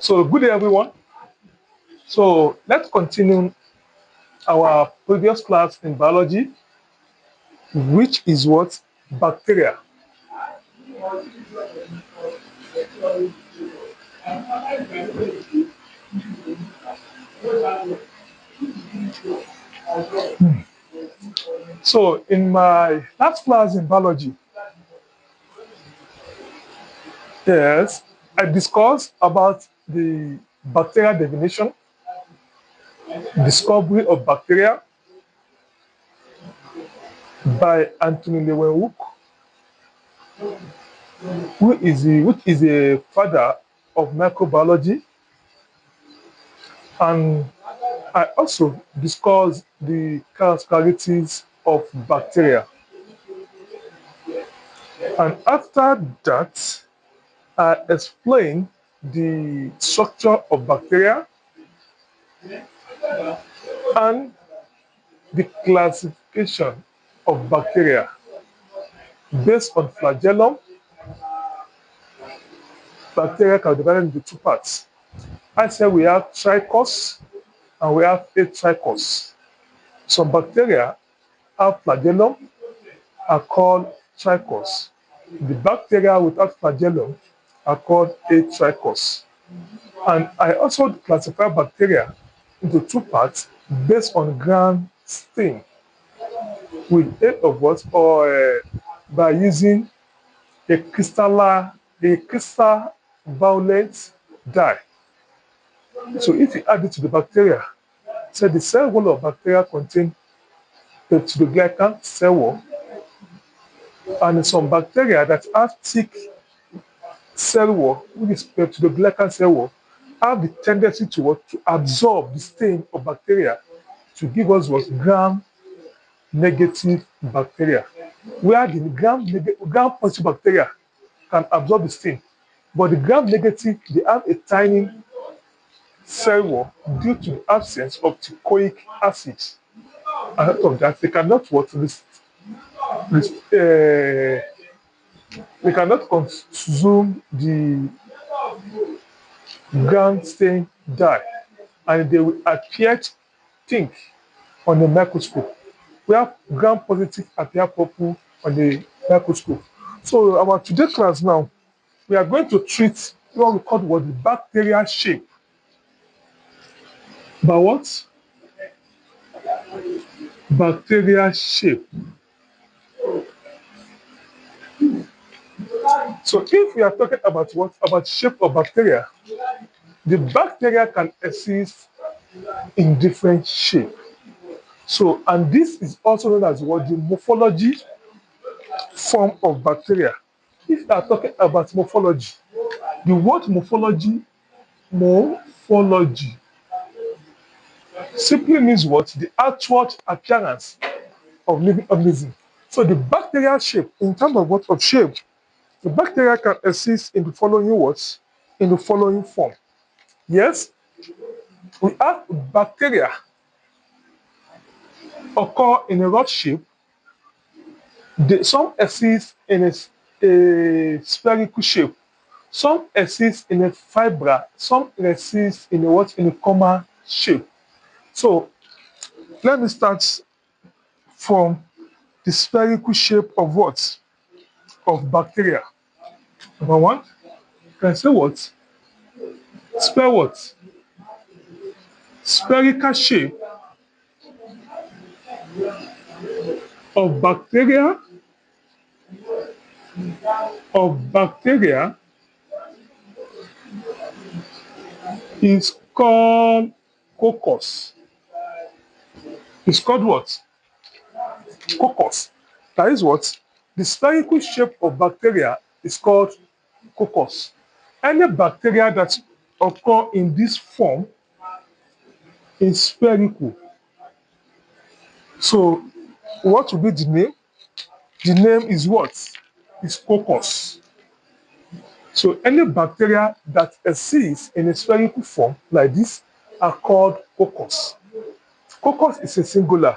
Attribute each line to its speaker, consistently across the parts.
Speaker 1: So good day, everyone. So let's continue our previous class in biology, which is what? Bacteria. So in my last class in biology, yes, I discussed about the bacterial definition, discovery of bacteria by Anthony Leeuwenhoek, which is a father of microbiology, and I also discussed the characteristics of bacteria. And after that, I explained the structure of bacteria and the classification of bacteria based on flagellum. Bacteria can be divided into two parts. I said we have trichos and we have atrichos. Some bacteria have flagellum are called trichos. The bacteria without flagellum are called atrichos. And I also classify bacteria into two parts based on gram stain with aid of what or by using a crystal violet dye. So if you add it to the bacteria, say the cell wall of bacteria contain peptidoglycan cell wall, and some bacteria that have thick cell wall, which is peptidoglycan cell wall, have the tendency to absorb the stain of bacteria to give us what gram negative bacteria, where the gram positive bacteria can absorb the stain, but the gram negative, they have a tiny cell wall due to the absence of teichoic acid. And out of that, they cannot they cannot consume the gram stain dye, and they will appear pink on the microscope, where gram positive appear purple on the microscope. So our today class now, we are going to treat what we call the bacterial shape. By what? Bacterial shape. So if we are talking about what? About shape of bacteria, the bacteria can exist in different shape. So, and this is also known as what? The morphology form of bacteria. If you are talking about morphology, the word morphology simply means what? The outward appearance of living organism. So the bacterial shape, in terms of what of shape, the bacteria can exist in the following words, in the following form. Yes, we have bacteria occur in a rod shape. Some exist in a spherical shape. Some exist in a fibra. Some exist in a what? In a comma shape. So let me start from the spherical shape of what? Of bacteria. Number one, you can say what? What? Spherical shape of bacteria is called coccus. It's called what? Coccus. That is what? The spherical shape of bacteria is called coccus. Any bacteria that occur in this form is spherical. So what will be the name? The name is what? Is coccus. So any bacteria that exists in a spherical form like this are called coccus. Coccus is a singular,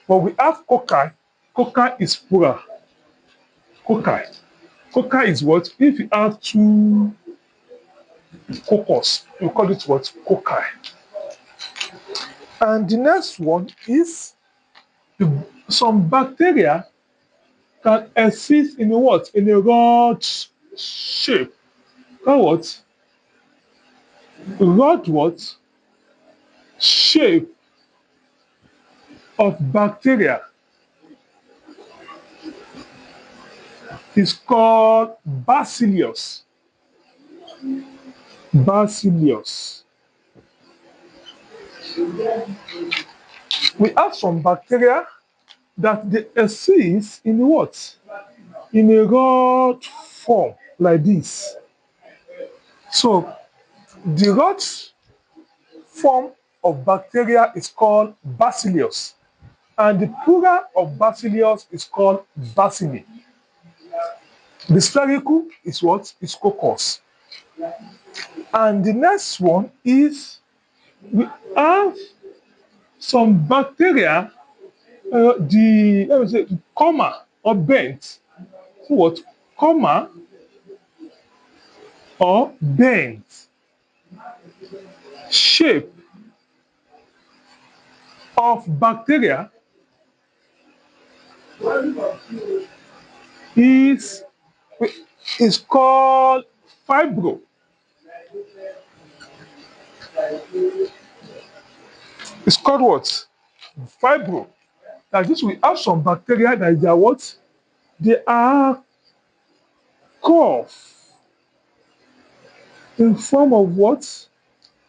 Speaker 1: but we have cocci. Cocci is plural. Cocci. Cocci is what? If you have two coccus. We call it what? Cocci. And the next one is some bacteria can exist in a what? In a rod shape. Called what? Rod what? Shape of bacteria is called Bacillius. Bacillius. We have some bacteria that they exist in what? In a rod form like this. So the rod form of bacteria is called Bacillus, and the plural of Bacillus is called Bacilli. The spherical is what? Is coccus. And the next one is we have some bacteria, let me say, comma or bent. So what? Comma or bent shape of bacteria is called fibro. It's called what? Fibro. That is, we have some bacteria that they are what? They are curved in form of what?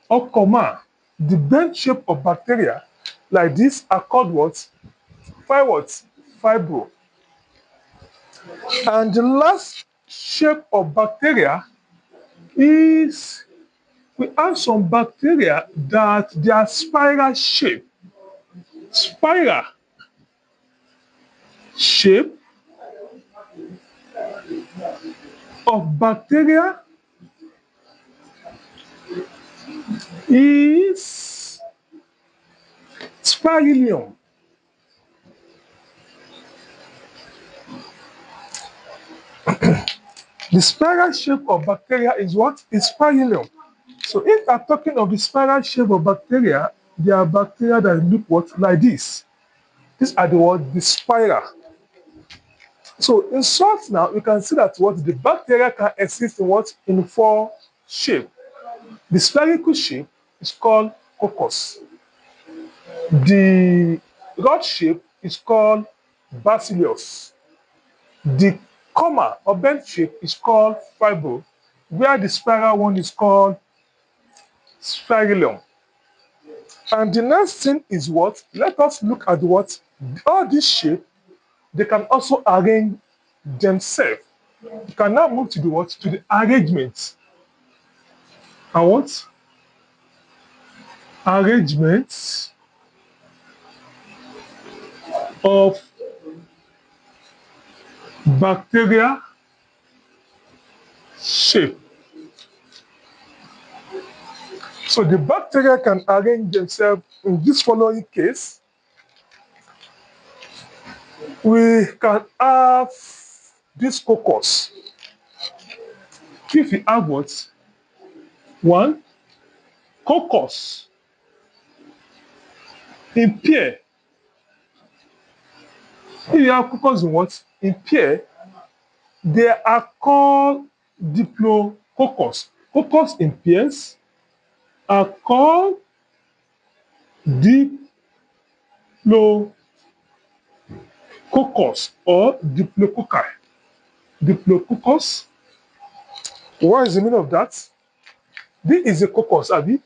Speaker 1: Or comma. The bent shape of bacteria like this are called what? Fibro. And the last shape of bacteria is we have some bacteria that they are spiral shape. Spiral shape of bacteria is Spirillum. The spiral shape of bacteria is what? Is Spirillum. So if I'm talking of the spiral shape of bacteria, there are bacteria that look what? Like this. These are the what? The spiral. So in short now, we can see that what? The bacteria can exist in what? In four shapes. The spherical shape is called coccus. The rod shape is called Bacillus. The comma or bent shape is called fibro, where the spiral one is called spirillum. And the next thing is what? Let us look at what? All these shapes, they can also arrange themselves. You can now move to the what? To the arrangement. And what? Arrangement of bacteria shape. So the bacteria can arrange themselves in this following case. We can have this coccus. If we have what? One, coccus in pair. If you have coccus in what? In pair, they are called diplococcus. Coccus in pairs are called diplococcus or diplococci. Diplococcus. What is the meaning of that? This is a coccus, Abi.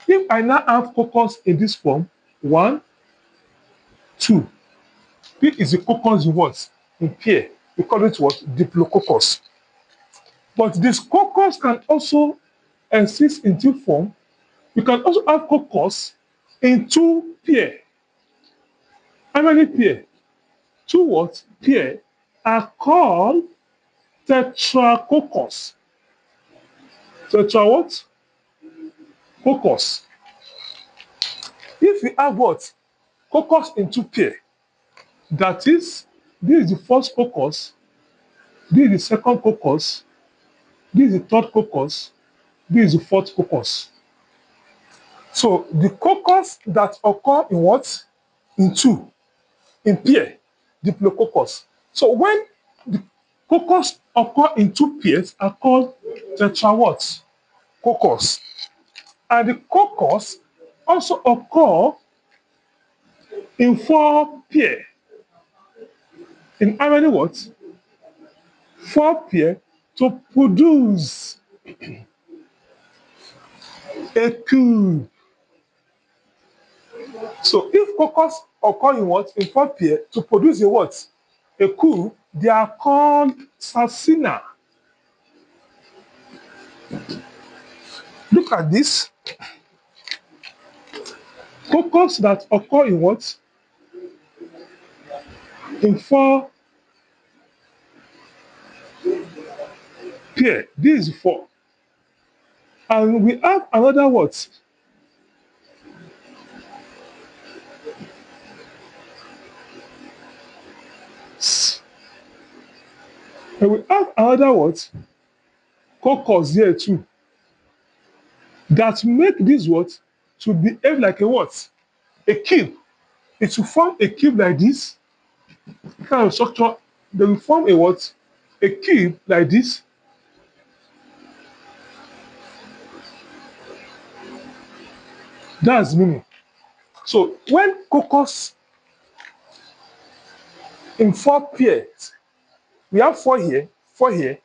Speaker 1: If I now have coccus in this form, 1, 2. This is a coccus in what? In pair. We call it what? Diplococcus. But this coccus can also exist in two forms. We can also have coccus in two pair. How many pair? Two what? Pair are called tetracoccus. Tetra what? Coccus. If we have what? Coccus in two pair, that is, this is the first coccus, this is the second coccus, this is the third coccus, This is the fourth coccus. So the coccus that occur in what? In two, in pair, diplococcus. So when the coccus occur in two pairs are called tetra what? Coccus. And the coccus also occur in four pair. In how many what? Four pair to produce a cube. So if coccus occur in what? In four pair to produce a what? A cube, they are called sarcina. Look at this. Coccus that occur in what? In four pair. This is four. And we have another what? And we have another what? Coccus here too. That make this what? To behave like a what? A cube. It will form a cube like this. Kind of structure. They will form a what? A cube like this. That's meaning. So when coccus in four pairs, we have four here, four here,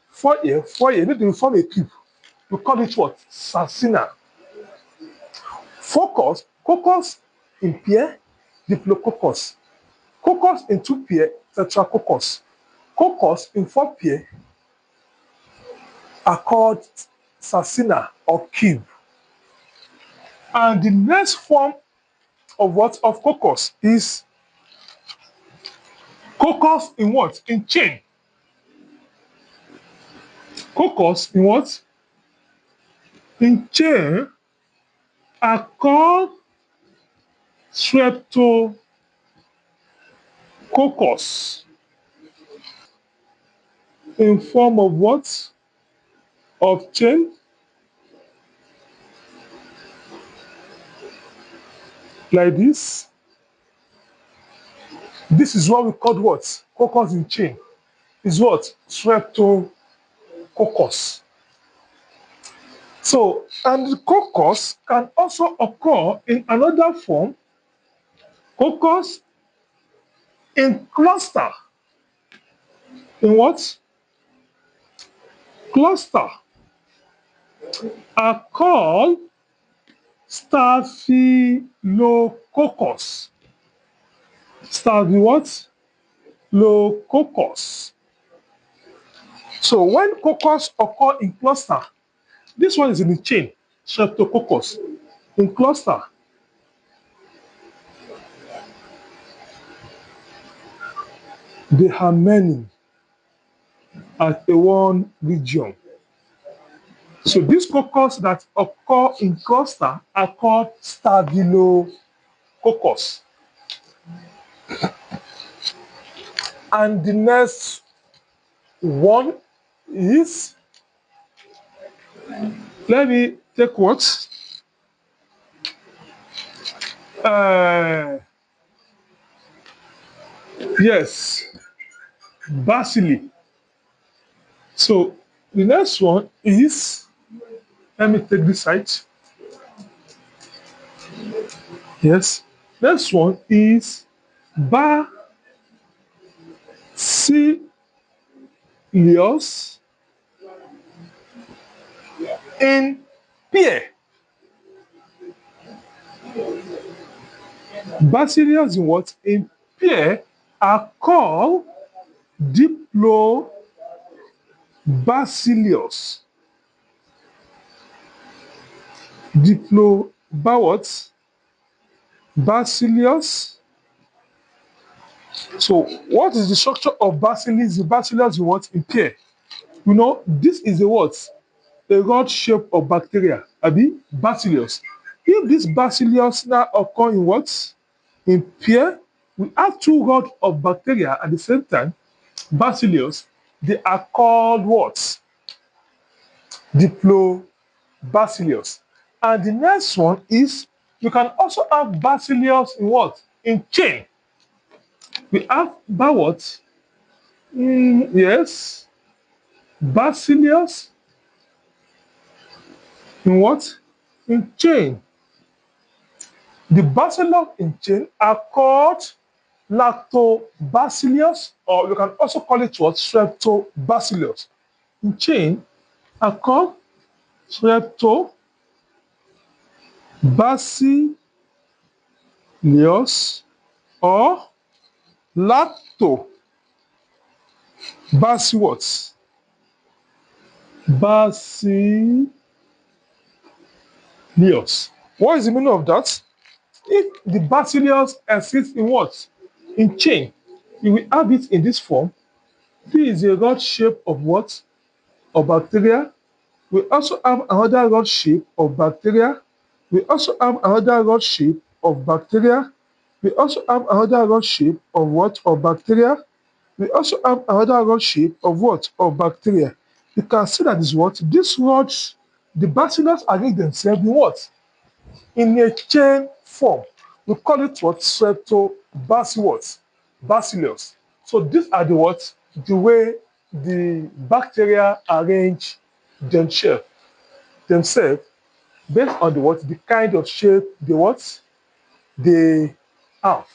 Speaker 1: four here, four here. Then they will form a cube. We call it what? Sarcina. Focus, coccus in pair, diplococcus. Coccus in two pair, tetracoccus. Coccus in four pair are called sarcina or cube. And the next form of what? Of coccus is coccus in what? In chain. Coccus in what? In chain are called streptococcus. In form of what? Of chain. Like this. This is what we call what? Coccus in chain. Is what? Streptococcus. So, and the coccus can also occur in another form. Coccus in cluster. In what? Cluster are called Staphylococcus. Staphylococcus. So when coccus occur in cluster, this one is in the chain, Streptococcus. In cluster, they are many at a one region. So these coccus that occur in cluster are called Staphylococcus. And the next one is, let me take what? Yes, Bacilli. So the next one is, let me take this side. Yes, next one is Bacillius in pair. Bacillus in what? In pair are called Diplobacillus. What? Bacillus. So what is the structure of bacillus? The bacillus in what? In pair. You know, this is a what? A rod shape of bacteria. Abi? Bacillus. If this bacillus now occur in what? In pair, we have two rods of bacteria at the same time. Bacillus, they are called what? Diplobacillus. Bacillus. And the next one is you can also have Bacillus in what? In chain. We have by what? Yes, Bacillus in what? In chain. The Bacillus in chain are called Lactobacillus, or you can also call it what? Streptobacillus. In chain are called Streptobacillus or Lactobacillus. Bacillus. What is the meaning of that? If the bacillus exists in what? In chain. You will have it in this form. This is a rod shape of what? Of bacteria. We also have another rod shape of bacteria. We also have another rod shape of bacteria. We also have another rod shape of what? Of bacteria. We also have another rod shape of what? Of bacteria. You can see that is what? These rods, the bacillus arrange themselves in what? In a chain form. We call it what? Streptobacillus. Bacillus. So these are the what? The way the bacteria arrange themselves based on the what? The kind of shape they what? They have.